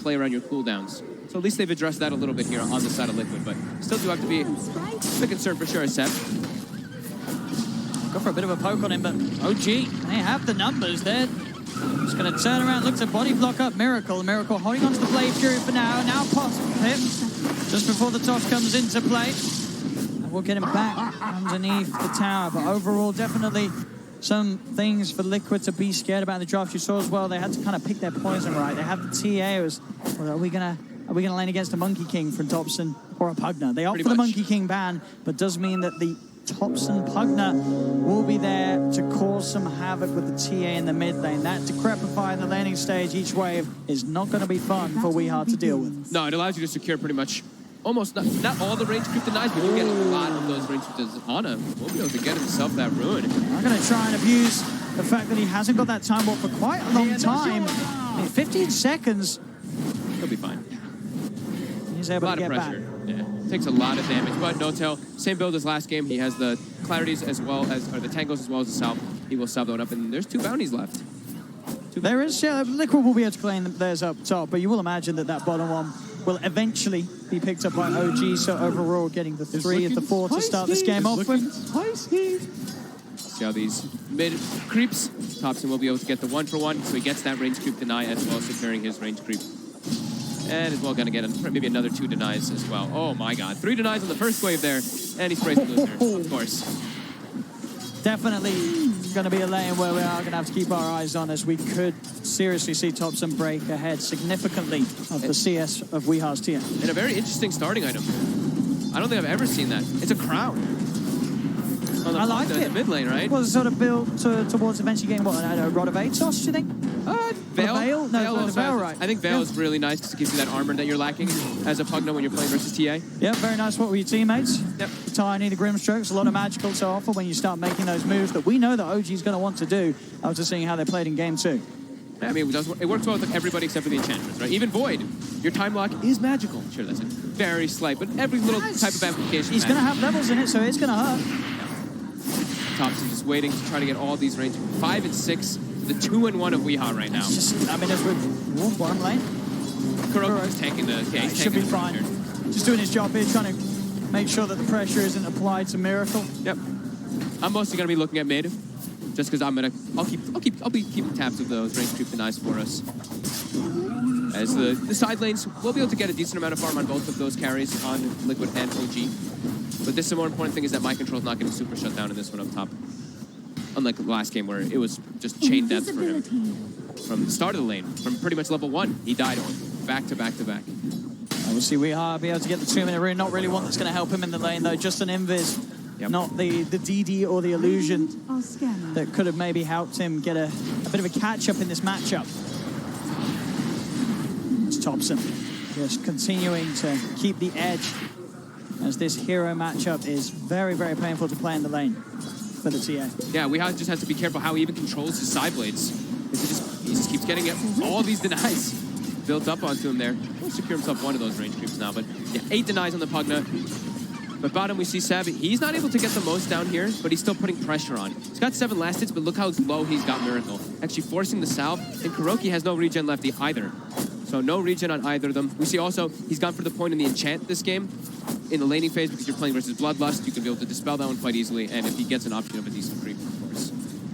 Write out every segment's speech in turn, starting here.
play around your cooldowns. So at least they've addressed that a little bit here on the side of Liquid, but still do have to be a bit concerned for sure, as Seb. Go for a bit of a poke on him, but OG, they have the numbers there. Just going to turn around, look to body block up Miracle. Miracle holding on to the Blade Fury for now. Now Pot him just before the toss comes into play. And we'll get him back underneath the tower. But overall, definitely some things for Liquid to be scared about in the draft. You saw as well, they had to kind of pick their poison right. They had the TA. It was, well, are we gonna lane against a Monkey King from Topson or a Pugna? They opt for the Monkey King ban, but does mean that the Topson Pugna will be there to cause some havoc with the TA in the mid lane. That Decrepify in the laning stage each wave is not going to be fun for WeHeart to deal with. No, it allows you to secure pretty much almost not all the range creep denies, but you get a lot of those range creeps. Ana will be able to get himself that ruin. I'm going to try and abuse the fact that he hasn't got that time warp for quite a long time. I mean, 15 seconds. He'll be fine. He's able to get back. Yeah, takes a lot of damage, but N0tail, same build as last game. He has the Clarities as well as, or the Tangos as well as the Salve. He will sub that one up, and there's 2 bounties left. There is, yeah, Liquid will be able to claim theirs up top, but you will imagine that that bottom one will eventually be picked up by OG, so overall getting the 3 of the 4 to start this game off with. See how these mid creeps. Topson will be able to get the 1-for-1, so he gets that range creep deny as well as securing his range creep. And as well going to get maybe another 2 denies as well. Oh my god, 3 denies on the first wave there, and he sprays the loser, of course. Definitely going to be a lane where we are going to have to keep our eyes on, as we could seriously see Topson break ahead significantly of the CS of WeHeart's tier. And a very interesting starting item. I don't think I've ever seen that. It's a crown. I like it. Mid lane, right? Was sort of built towards eventually getting, what, a Rod of Atos, do you think? Veil? No, the Veil, right. I think Veil is really nice because it gives you that armor that you're lacking as a Pugna when you're playing versus TA. Yeah, very nice. What were your teammates? Yep. The Tiny, the Grimstrokes, a lot of magical to offer when you start making those moves that we know that OG is going to want to do after seeing how they played in Game 2. I mean, it works well with everybody except for the Enchantress, right? Even Void, your time lock is magical. Sure, that's very slight, but every little type of application. He's going to have levels in it, so it's going to hurt. Topson just waiting to try to get all these range. 5 and 6, the 2-1 of WeHeart right now. It's just, I mean, as we're bottom lane. Kuroky's taking the... Yeah, he's should be fine. Just doing his job here, trying to make sure that the pressure isn't applied to Miracle. Yep. I'm mostly going to be looking at mid, just because I'll be keeping tabs of those range creep denies for us. As the side lanes, we'll be able to get a decent amount of farm on both of those carries on Liquid and OG. But this is the more important thing, is that my control's not getting super shut down in this one up top. Unlike the last game where it was just chain deaths for him. From the start of the lane, from pretty much level 1, he died on back to back to back. Obviously, WeHeart be able to get the 2-minute rune. Not really one that's going to help him in the lane, though. Just an Invis, not the DD or the illusion that could have maybe helped him get a bit of a catch-up in this matchup. It's Topson just continuing to keep the edge, as this hero matchup is very, very painful to play in the lane for the TA. Yeah, we just have to be careful how he even controls his side blades. He just keeps getting all these denies built up onto him there. He'll secure himself one of those range creeps now, but yeah, 8 denies on the Pugna. But bottom we see Seb. He's not able to get the most down here, but he's still putting pressure on. He's got 7 last hits, but look how low he's got Miracle. Actually forcing the Salve, and Kuroky has no regen left either. So no regen on either of them. We see also he's gone for the point in the enchant this game in the laning phase, because you're playing versus Bloodlust. You can be able to dispel that one quite easily, and if he gets an option of a decent creep, of course.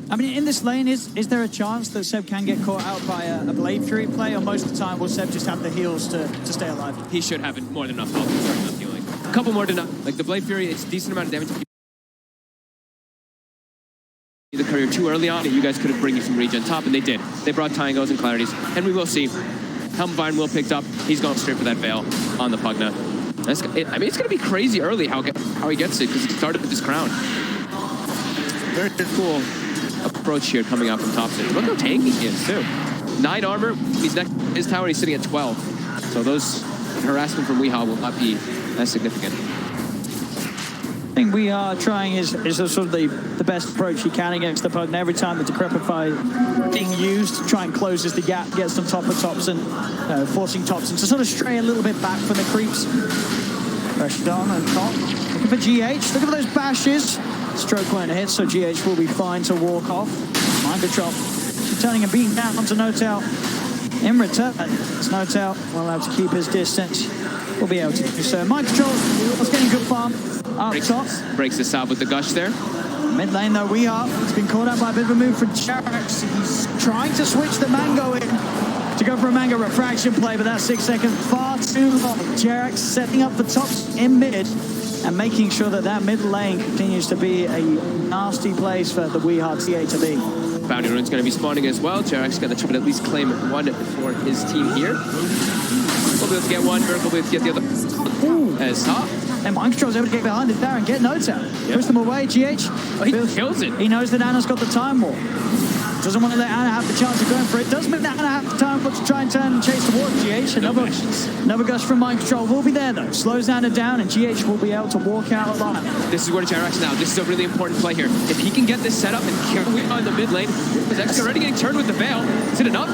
I mean, in this lane, is there a chance that Seb can get caught out by a Blade Fury play, or most of the time will Seb just have the heals to stay alive? He should have more than enough health to start enough healing. A couple more like the Blade Fury, it's a decent amount of damage. The courier too early on, and you guys could have bring you some regen top, and they did. They brought Tangos and Clarities, and we will see. Helm of Iron will picked up. He's going straight for that Veil on the Pugna. I mean, it's going to be crazy early how he gets it, because he started with this crown. Very cool approach here coming out from Topson. Look how tanky he is, too. 9 armor. He's next to his tower. He's sitting at 12. So those harassment from WeHeart will not be as significant. I think WeHeart trying is sort of the best approach he can against the Pugna. Every time the Decrepify being used, try and closes the gap, gets on top of Topson, forcing Topson to sort of stray a little bit back from the creeps. Pressure down and top. Looking for GH. Look at those bashes. Stroke won't hit, so GH will be fine to walk off. Mind control. Turning and beating down onto N0tail. In return, Snowtail will have to keep his distance. We'll be able to do so. Mind Control was getting good farm up top. Breaks this out with the gush there. Mid lane though, He's been caught out by a bit of a move from Jerax. He's trying to switch the Mango in to go for a Mango refraction play, but that 6 seconds far too long. Jerax setting up the tops in mid and making sure that that mid lane continues to be a nasty place for the Weehawk TA to be. Bounty Rune's going to be spawning as well. Jerax going to try to at least claim one for his team here. We'll be able to get one. Miracle will be able to get the other. As top. And Mind Control's able to get behind it there and get notes out. Push them away, GH. Oh, he kills it. He knows that Anna's got the time war. Doesn't want to let Anna have the chance of going for it. Does make that Anna have the time for to try and turn and chase towards GH. Another gush from Mind Control will be there though. Slows Anna down and GH will be able to walk out alive. This is where Jerax now. This is a really important play here. If he can get this set up and carry on the mid lane, because X already getting turned with the Veil. Is it enough?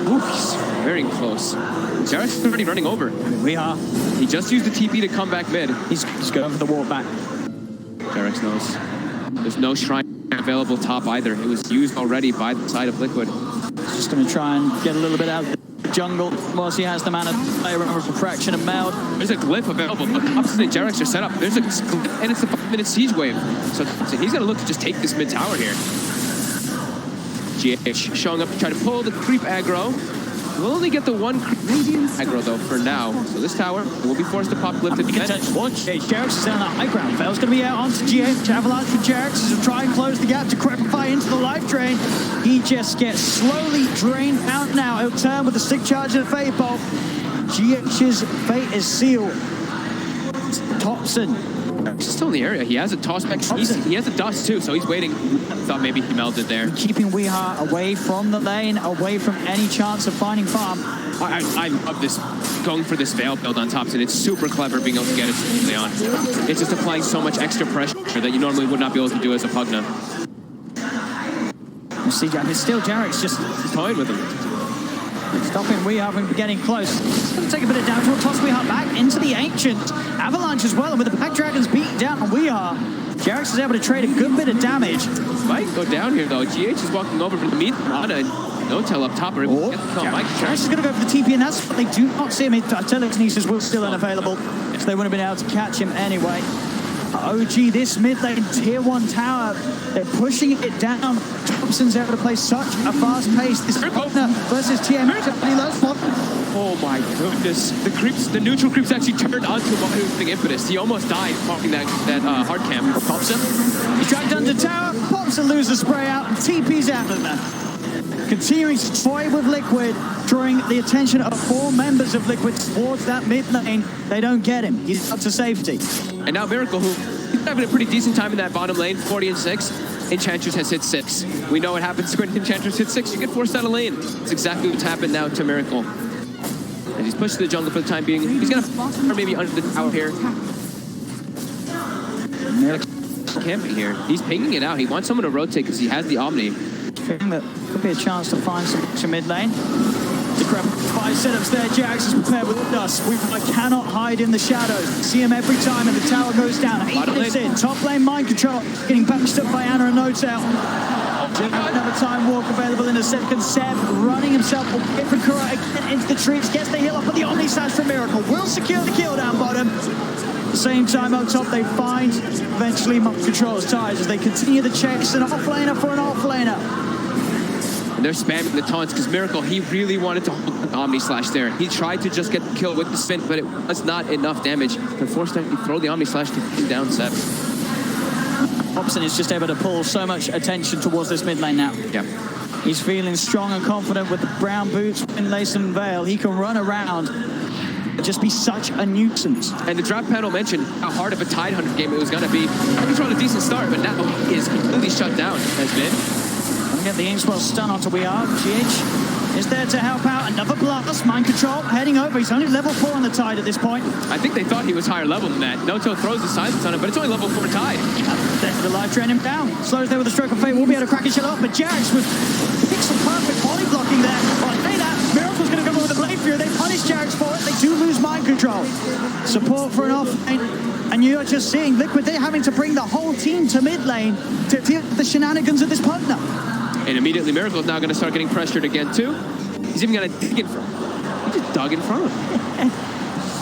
Ooh, he's very close. Jerax is already running over. He just used the TP to come back mid. He's going for the walk back. Jerax knows. There's no shrine available top either. It was used already by the side of Liquid. He's just going to try and get a little bit out of the jungle whilst he has the mana to play around with refraction and meld. There's a glyph available. Look, Thompson and Jerax are set up. There's a glyph, and it's the 5-minute siege wave. So he's going to look to just take this mid tower here. GH showing up to try to pull the creep aggro. We'll only get the one aggro though for now. So this tower will be forced to pop glyph to defend. Jerax is on the high ground. Veil's going to be out onto GH. Avalanche for Jerax to try and close the gap to Crepify into the life drain. He just gets slowly drained out now. He'll turn with the stick charge and the Fate Bolt. GH's fate is sealed. Thompson. He's still in the area. He has a toss back. He has a dust too, so he's waiting. Thought maybe he melted there. Keeping Weehawk away from the lane, away from any chance of finding farm. I love this, going for this Veil build on Thompson. It's super clever being able to get it early on. It's just applying so much extra pressure that you normally would not be able to do as a Pugna. You see, it's still Jerax just toying with him. Stopping Weehawk from getting close. It's going to take a bit of damage. We'll toss Weehawk back into the Ancient. Avalanche as well, and with the Pack Dragons beating down on Weehawk, Jerax is able to trade a good bit of damage. Might go down here though. GH is walking over to meet Anna and No-Tail up top. Jerax is going to go for the TP, and that's what they do not see him. Telekinesis will still unavailable, so they wouldn't have been able to catch him anyway. OG, this mid lane tier 1 tower, they're pushing it down. Thompson's able to play such a fast pace. This Pugna versus TM. Oh my goodness. The neutral creeps actually turned onto him while he was using Impetus. He almost died popping that hard camp. Thompson. He's dragged under tower, pops and loses the spray out, and TP's out of there. Continuing to toy with Liquid, drawing the attention of 4 members of Liquid towards that mid lane. They don't get him. He's up to safety. And now Miracle, who's having a pretty decent time in that bottom lane, 40 and 6. Enchantress has hit 6. We know what happens when Enchantress hits 6. You get forced out of lane. It's exactly what's happened now to Miracle. And he's pushed to the jungle for the time being. He's going to or maybe under the tower here. Miracle camping here. He's pinging it out. He wants someone to rotate because he has the Omni. That could be a chance to find some mid lane. The Crepify setups there. Jerax is prepared with dust. We cannot hide in the shadows. See him every time, and the tower goes down. 8 minutes in. Top lane Mind Control getting backed up by Anna and No-Tail. Another time walk available in a second. Seb running himself away from Kura again into the trees. Gets the heal up, but the Omni slash from Miracle will secure the kill down bottom. At the same time up top, they find eventually Mind Control's ties as they continue the chase. An off-laner for an off-laner. And they're spamming the taunts because Miracle, he really wanted to hold the Omni Slash there. He tried to just get the kill with the spin, but it was not enough damage. They're forced to throw the Omni Slash to pin down Seb. Thompson is just able to pull so much attention towards this mid lane now. Yeah. He's feeling strong and confident with the brown boots in Lace and Veil. He can run around and just be such a nuisance. And the draft panel mentioned how hard of a Tidehunter game it was going to be. He's on a decent start, but now he is completely shut down as mid. Get the Ainswell stun onto Weehawk. GH is there to help out. Another blast. Mind Control heading over. He's only level 4 on the Tide at this point. I think they thought he was higher level than that. No-Tail throws the silence on him, but it's only level 4 Tide. There's the life drain him down. Slows there with a stroke of fate. We'll be able to crack his shit off, but Jerax with pixel perfect body blocking there. Well, I say that. Miracle's going to come over with the Blade Fury. They punish Jerax for it. They do lose Mind Control. Support for an off lane. And you're just seeing Liquid, they're having to bring the whole team to mid lane to deal with the shenanigans of this Pugna. And immediately Miracle is now going to start getting pressured again too. He's even gonna dig in front. He just dug in front of him.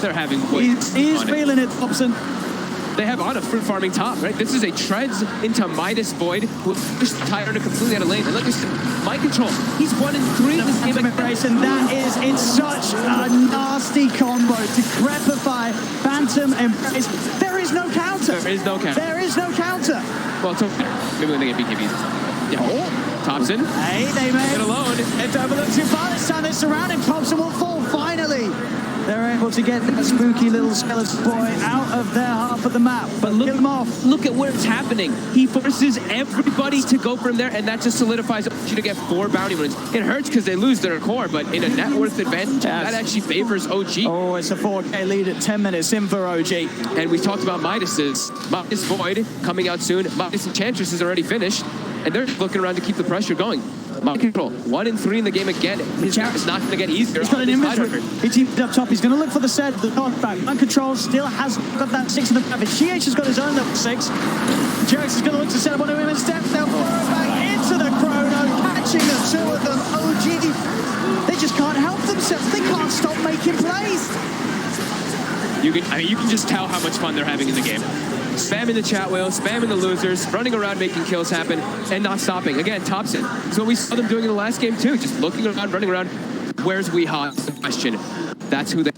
They're having way He's feeling it, Thompson. They have on a fruit farming top, right? This is a treads into Midas Void, who pushed the tire completely out of lane. And look at mind control. He's 1 and 3 in this game. Embrace, and that is, it's such a nasty combo to Crepify, Phantom, Embrace. There is no counter. There is no counter. There is no counter. Well, it's okay. Maybe when they get BKBs or something. Yeah. Oh, Thompson. Hey, they made it alone. They don't look too far this time. They're surrounding. Thompson will fall finally. They're able to get that spooky little skeleton boy out of their half of the map. But look him off. Look at what's happening. He forces everybody to go from there, and that just solidifies you to get 4 bounty wins. It hurts because they lose their core, but in a net worth advantage, that actually favors OG. Oh, it's a 4K lead at 10 minutes in for OG. And we talked about Midas's. Midas Void coming out soon. Midas Enchantress is already finished, and they're looking around to keep the pressure going. Mind control, 1 and 3 in the game again. His job is not going to get easier. He's got an inventory. He teamed up top. He's going to look for the set, the knockback. Mind control still has got that 6 in the average. GH has got his own level 6. Jarex is going to look to set up one of him and step. They'll throw back into the chrono, catching the 2 of them. OG, they just can't help themselves. They can't stop making plays. You can just tell how much fun they're having in the game. Spamming the chat wheel, spamming the losers, running around making kills happen, and not stopping. Again, Thompson. It's what we saw them doing in the last game too. Just looking around, running around. Where's Weehaw? Is the question. That's who they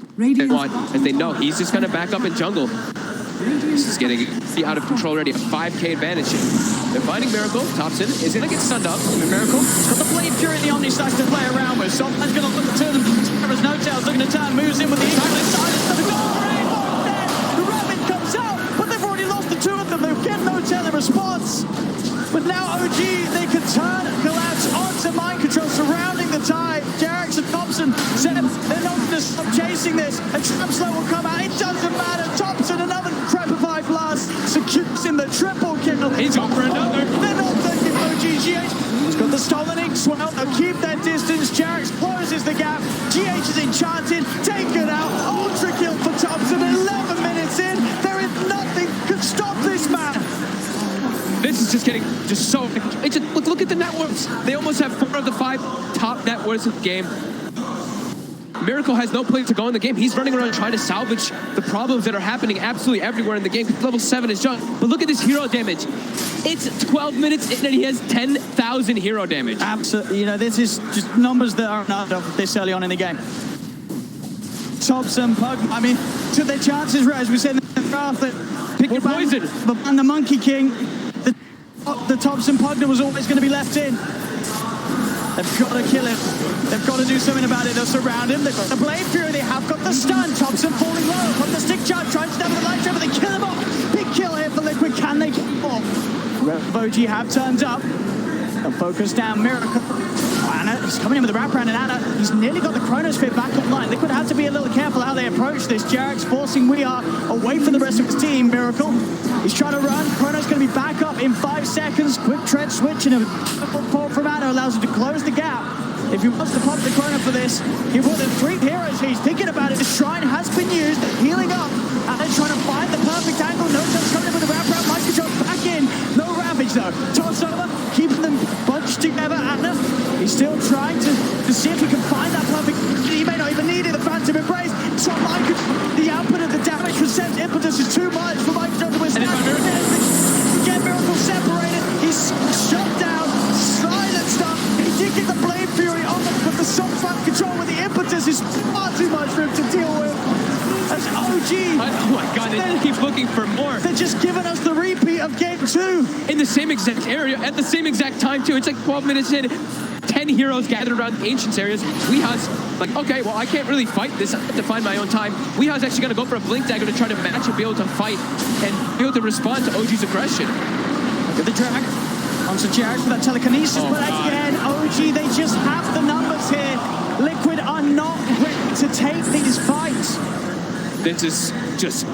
want, and they know he's just gonna back up in jungle. This is getting out of control already. A 5K advantage. They're finding Miracle. Thompson is gonna get stunned up. Miracle got the Blade Fury in the Omni Slash to play around with. Sometimes gonna look to them. There's no tails looking to turn, moves in with the exactly silence of the goal. The rabbit comes out, but they've already lost the 2 of them. They've get no tail in response. But now OG, they can turn Collapse onto mind control, surrounding the tie. Jarex and Thompson said they're not going to stop chasing this. A trap slow will come out. It doesn't matter. Thompson, another Crepify blast, secures in the triple kill. He's over another. They're not thinking OG. He's got the stolen ink swell. They'll keep their distance. Jarex closes the gap. GH is enchanted. Take it out. Ultra kill for Thompson. 11 minutes in. There is nothing can stop this man. This is just getting so. It's just, look at the net worths. They almost have 4 of the 5 top net worths of the game. Miracle has no place to go in the game. He's running around trying to salvage the problems that are happening absolutely everywhere in the game. Level 7 is John. But look at this hero damage. It's 12 minutes in and he has 10,000 hero damage. Absolutely. You know, this is just numbers that aren't out of this early on in the game. Thompson, Pug, I mean, to their chances, as we said in the draft, that pick your poison. And the Monkey King, the Thompson Pugner was always going to be left in. They've got to kill him. They've got to do something about it. They'll surround him. They've got the Blade Fury. They have got the stun. Thompson falling low from the stick charge, trying to stab the light driver. They kill him off. Big kill here for Liquid. Can they kill him off? OG have turned up. They'll focus down Miracle. Anna, he's coming in with the wraparound, and Anna, he's nearly got the Chronosphere back online. Liquid have to be a little careful how they approach this. Jarex forcing Weehaw away from the rest of his team. Miracle, he's trying to run. Chrono's going to be back up in 5 seconds. Quick tread switch and a pull from Anna allows him to close the gap. If he wants to pop the Chrono for this, he will have 3 heroes. He's thinking about it. The Shrine has been used, healing up, and then trying to find the perfect angle. No sense coming in with the wraparound. Mind control back in. No Ravage though. Toss over, keeping them bunched together. Anna, he's still trying to see if he can find that perfect. He may not even need it. The Phantom Embrace. So the output of the damage from Seb's impetus is too much for Mike to withstand. Get Miracle separated. He's shut down, silenced up. He did get the Blade Fury on him, but the soft front control with the impetus is far too much for him to deal with. As OG. Oh my god, they keep looking for more. They're just giving us the repeat of game 2. In the same exact area, at the same exact time too. It's like 12 minutes in. 10 heroes gathered around the Ancients areas. Weehaw's like, okay, well, I can't really fight this. I have to find my own time. Weehaw's actually going to go for a Blink Dagger to try to match and be able to fight and be able to respond to OG's aggression. Look at the drag. Onto Jarex for that telekinesis, but again, OG, they just have the numbers here. Liquid are not ready to take these fights. This is just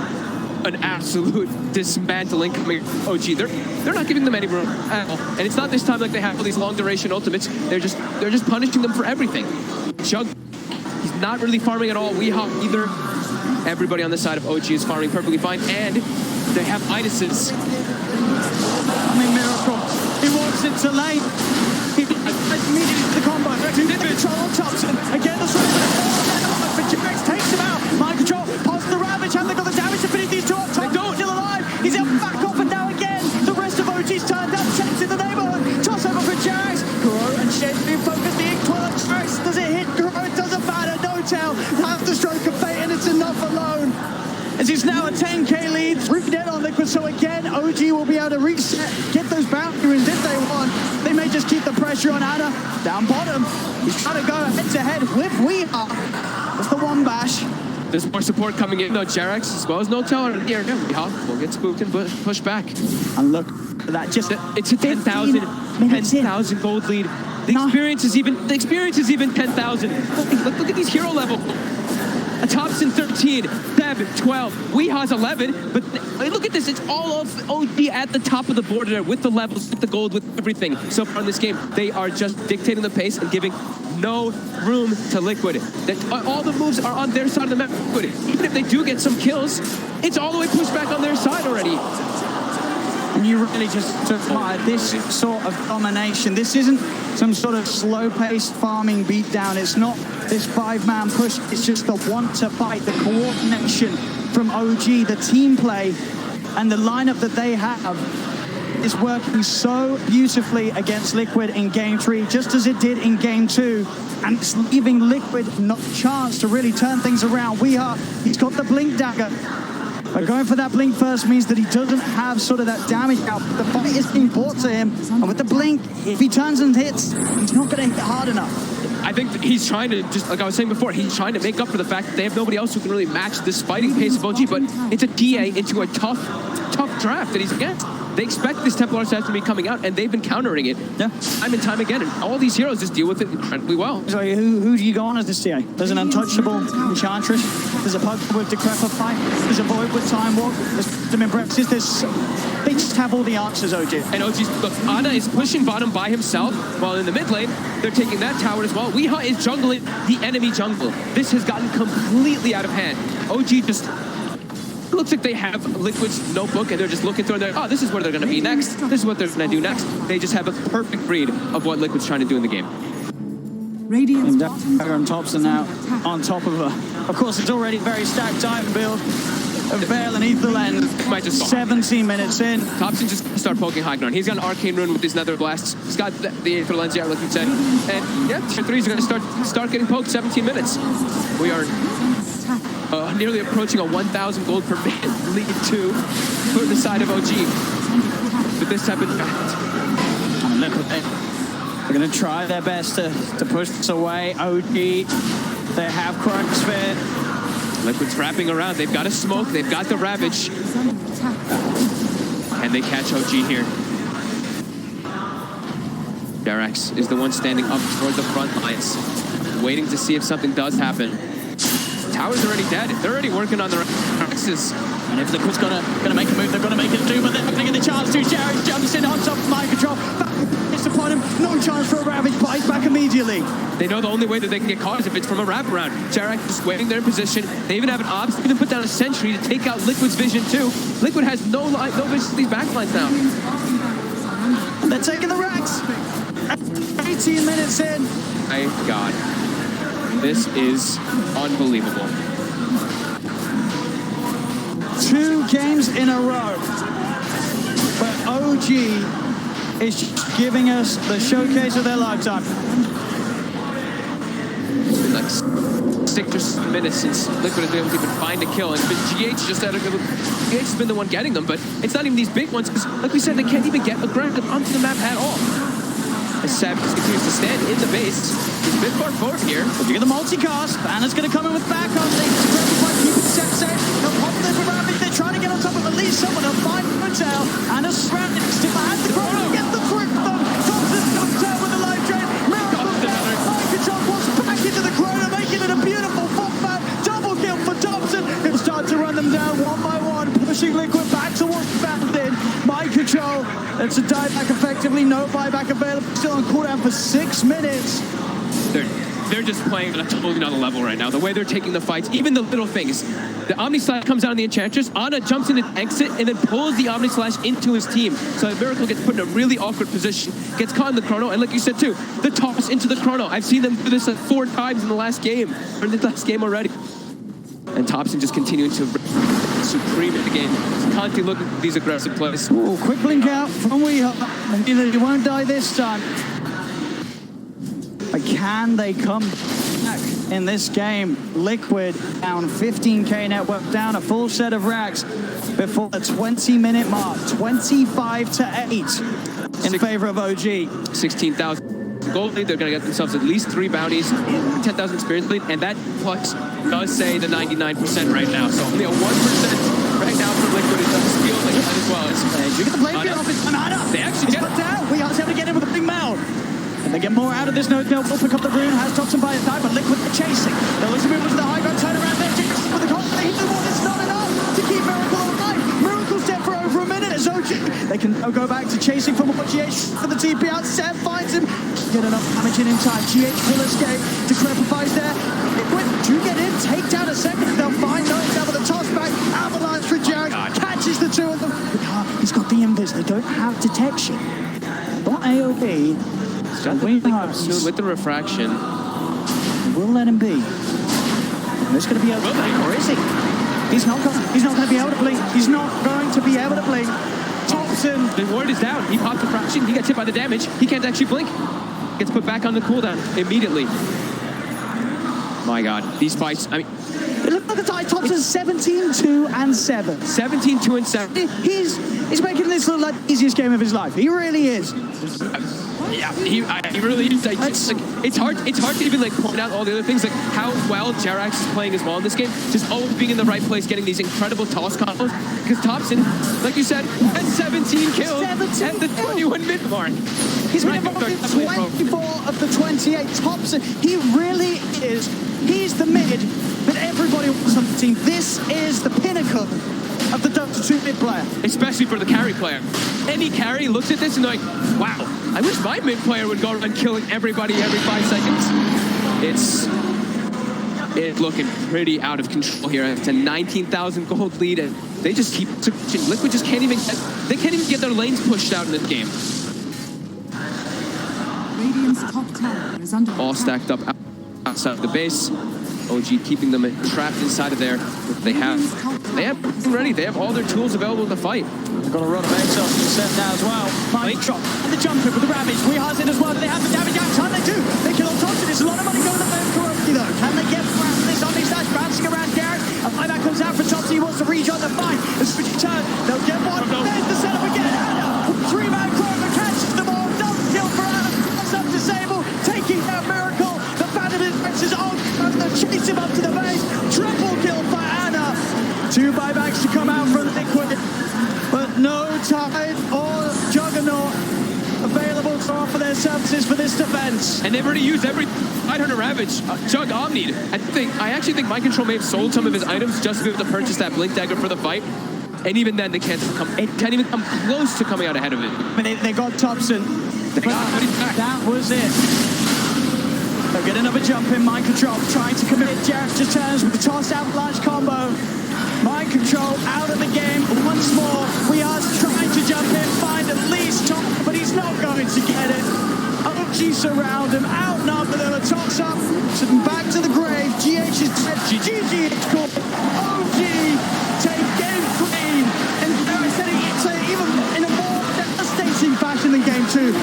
an absolute dismantling coming OG. They're not giving them any room at all. And it's not this time like they have all these long duration ultimates. They're just punishing them for everything. Chug, he's not really farming at all. Weehaw either. Everybody on the side of OG is farming perfectly fine, and they have Midases. I mean, Miracle. He wants Forces into lane. Immediately to the combo. Control on Thompson. Again, the swing. But Jarex takes him out. Mind control. Pulse the Ravage. Have they got the damage to finish these two up? Thompson's still alive. He's out back off and now again. The rest of OG's turned up. Chance in the neighborhood. Toss over for Jarex. Guro and Shen being focused. The ink twirls. Jarex, does it hit Guro? It doesn't matter. No tell. Have the stroke of fate and it's enough alone. As it's now a 10k lead, 3 dead on Liquid, so again, OG will be able to reset, get those boundaries if they want. They may just keep the pressure on Ana. Down bottom, he's trying to go head-to-head with Weehaw. It's the one bash. There's more support coming in, though. Jarex, as well as No Teller here. Weehaw will get spooked and push back. And look at that, just it's a 10,000 gold lead. The experience is even 10,000. Look at these hero level. A Thompson 13, Seb 12, Weehaw's 11, but look at this, it's all of OG at the top of the board there with the levels, with the gold, with everything. So far in this game, they are just dictating the pace and giving no room to Liquid. All the moves are on their side of the map. Even if they do get some kills, it's all the way pushed back on their side already. And you really just admire this sort of domination. This isn't some sort of slow-paced farming beatdown. It's not this 5-man push. It's just the want to fight, the coordination from OG, the team play, and the lineup that they have is working so beautifully against Liquid in Game 3, just as it did in Game 2. And it's leaving Liquid no chance to really turn things around. He's got the Blink Dagger. But going for that blink first means that he doesn't have sort of that damage out. The fight is being brought to him, and with the blink, if he turns and hits, he's not going to hit hard enough. I think that he's trying to, just like I was saying before, he's trying to make up for the fact that they have nobody else who can really match this fighting pace of OG, but it's a TA into a tough draft that he's against. They expect this Templar assassin to be coming out, and they've been countering it time and time again, and all these heroes just deal with it incredibly well. So who do you go on as this TA? There's an Untouchable Enchantress, there's a Pug with Decrepify, there's a Void with Time Walk, there's some Imbrexes, they just have all the answers, OG. And OG's, look, Ana is pushing bottom by himself, while in the mid lane, they're taking that tower as well. Weehaw is jungling the enemy jungle. This has gotten completely out of hand. OG just... It looks like they have Liquid's notebook and they're just looking through there. Oh, this is where they're going to be next. This is what they're going to do next. They just have a perfect read of what Liquid's trying to do in the game. Radiant's Dagger and Thompson now on top of her. Of course, it's already a very stacked time build of Veil and Ether Lens. Might just 17 minutes in. Thompson just start poking High Ground. He's got an Arcane Rune with his Nether Blasts. He's got the Aether Lens, yeah, like you said. And yeah, tier 3 is going to start getting poked 17 minutes. We are nearly approaching a 1,000 gold per man lead 2 for the side of OG. But this type of draft. And look, they're going to try their best to push this away. OG, they have Chronosphere. Liquid's wrapping around. They've got a smoke. They've got the Ravage. And they catch OG here. Jarex is the one standing up toward the front lines, waiting to see if something does happen. Tower's already dead. They're already working on the Rexes. And if Liquid's gonna make a move, they're gonna make it do, but they're not gonna get the chance to. Jarex jumps in on top of mind control. It's upon him. No chance for a Ravage, but he's back immediately. They know the only way that they can get caught is if it's from a wraparound. Jarex just waiting there in position. They even have an Obs. They even put down a Sentry to take out Liquid's vision too. Liquid has no vision to these backlines now. And they're taking the Rex. 18 minutes in. My God. This is unbelievable. 2 games in a row. But OG is just giving us the showcase of their lifetime. It's been like 6 or 7 minutes since Liquid has been able to even find a kill. And it's been GH just had GH has been the one getting them, but it's not even these big ones because, like we said, they can't even get the ground onto the map at all. As Sab continues to stand in the base. He's a bit far forward here. But you get the multicast. Anna's going to come in with backup. They keep it set. They'll pop there for Ravage. They're trying to get on top of at least someone. They'll find Hotel. Anna's surrounded. Still has the Chrono. Get the grip though. Thompson comes out with a life drain. Miracle. Mind control was back into the Chrono, making it a beautiful 4-man double kill for Thompson. He'll start to run them down one by one, pushing Liquid back towards the fountain. Mind control. It's a dieback effectively. No buyback available. Still on cooldown for 6 minutes. They're they're just playing on a totally another level right now. The way they're taking the fights, even the little things. The Omni Slash comes out on the Enchantress. Ana jumps in and exit and then pulls the Omni Slash into his team. So that Miracle gets put in a really awkward position, gets caught in the chrono, and like you said too, the toss into the chrono. I've seen them do this like 4 times in the last game, or in the last game already. And Topson just continuing to supreme in the game. Conti looking at these aggressive plays. Ooh, quick blink out from Weehaw. He won't die this time. But can they come back in this game? Liquid down 15k net worth, down a full set of racks before the 20-minute mark. 25-8 in favor of OG. 16,000 gold lead. They're going to get themselves at least 3 bounties, 10,000 experience lead, and that plus does say the 99% right now. So only a 1% right now for Liquid. It does feel like that as well. You get the play off his Ana. They actually get it down. We are able to get in with a big mount. And they get more out of this node. They'll pick up the rune. Has Topson by his side, but Liquid are chasing. They'll look to move into the high ground, turn around there. With the cost, they hit the wall. It's not enough to keep Miracle alive. Miracle's dead for over a minute. It's OG. They can go back to chasing from what GH for the TP out. Seth finds him. Get enough damage in time. GH will escape. Decrepifies there. Liquid do get in. Take down a second. They'll find no down with a toss back. Avalanche for Jack. Catches the two of them. He's got the invis. They don't have detection. But AOB. Soon with the refraction. We'll let him be. And it's going to be over. Or is he? He's not going to be able to blink. He's not going to be able to blink. Topson. The ward is down. He popped the fraction. He gets hit by the damage. He can't actually blink. Gets put back on the cooldown immediately. My God, these fights. I mean, look at the tie. Topson 17-2-7. 17-2-7. He's making this look like the easiest game of his life. He really is. Yeah, he really is. Like, it's hard to even like point out all the other things, like how well Jerax is playing as well in this game. Just always being in the right place, getting these incredible toss combos. Because Topson, like you said, has 17 kills at the 21-minute mark. He's been involved in 24 of the 28. Topson, he really is. He's the mid that everybody wants on the team. This is the pinnacle of the Dota 2 mid player. Especially for the carry player. Any carry looks at this and they're like, wow, I wish my mid player would go around killing everybody every 5 seconds. It's looking pretty out of control here. It's a 19,000 gold lead, and they just keep switching. Liquid just can't even get their lanes pushed out in this game. Radiant's top tower is under all stacked up outside of the base. OG keeping them trapped inside of there. They have ready. They have all their tools available to fight. They've got a run of exhaust to set now as well. Mike drop and the jump with the Ravage. Weeha's in as well. They have the damage out. Can they do? They kill on Topson. There's a lot of money going to the Kuroki though. Can they get around this Omni Slash bouncing around Garrett? A buyback comes out for Topson. He wants to rejoin the fight. The switch turn. They'll get one. There's the setup again. Ana. 3-man Kroger catches them all. Double kill for Ana. That's up to Sable. Taking down Miracle. The Phantom is on. They'll chase him up to the base. Triple kill for Ana. 2 buybacks to come out from Liquid. But no Tide or Juggernaut available to offer their services for this defense. And they've already used every 500 Ravage. Jug Omni'd. I actually think Mind Control may have sold some of his items just to be able to purchase that Blink Dagger for the fight. And even then, they can't even come close to coming out ahead of it. I mean, they got Topson. That was it. They'll get another jump in. Mind Control trying to commit. Jareth just turns with the toss avalanche combo. Mind Control out of the game once more. We are trying to jump in, find at least top, but he's not going to get it. OG surround him, outnumber them, a toss up, sitting back to the grave. GH is dead. GG is called. OG take game clean, and it's even in a more devastating fashion than game 2.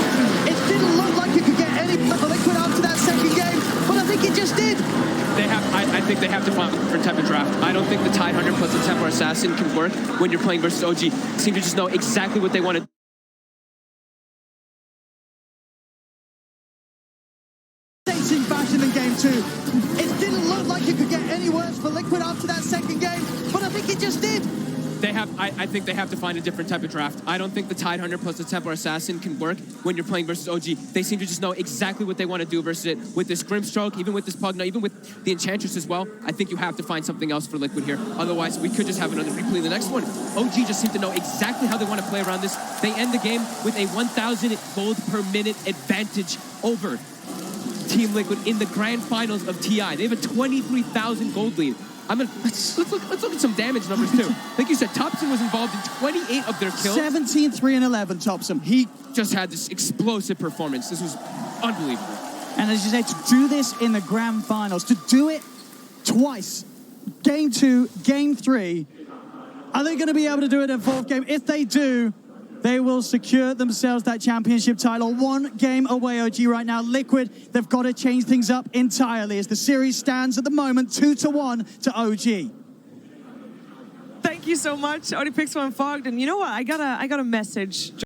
It didn't look like you could get any better Liquid after that second game, but I think it just did. I think they have to find a different type of draft. I don't think the Tide Hunter plus the Templar Assassin can work when you're playing versus OG. They seem to just know exactly what they want to do. Fashion in game 2. It didn't look like you could get any worse for Liquid after that second game, but I think it just did. I think they have to find a different type of draft. I don't think the Tide Hunter plus the Templar Assassin can work when you're playing versus OG. They seem to just know exactly what they want to do versus it. With this Grimstroke, even with this Pugna, even with the Enchantress as well, I think you have to find something else for Liquid here. Otherwise, we could just have another replay in the next one. OG just seem to know exactly how they want to play around this. They end the game with a 1,000 gold per minute advantage over Team Liquid in the grand finals of TI. They have a 23,000 gold lead. Let's look at some damage numbers too. Like you said, Topson was involved in 28 of their kills. 17, 3, and 11, Topson. He just had this explosive performance. This was unbelievable. And as you say, to do this in the grand finals, to do it twice, game 2, game 3, are they going to be able to do it in fourth game? If they do, they will secure themselves that championship title. 1 game away, OG, right now. Liquid, they've got to change things up entirely as the series stands at the moment 2-1 to OG. Thank you so much, ODPixel and Fogged. And you know what? I got a message.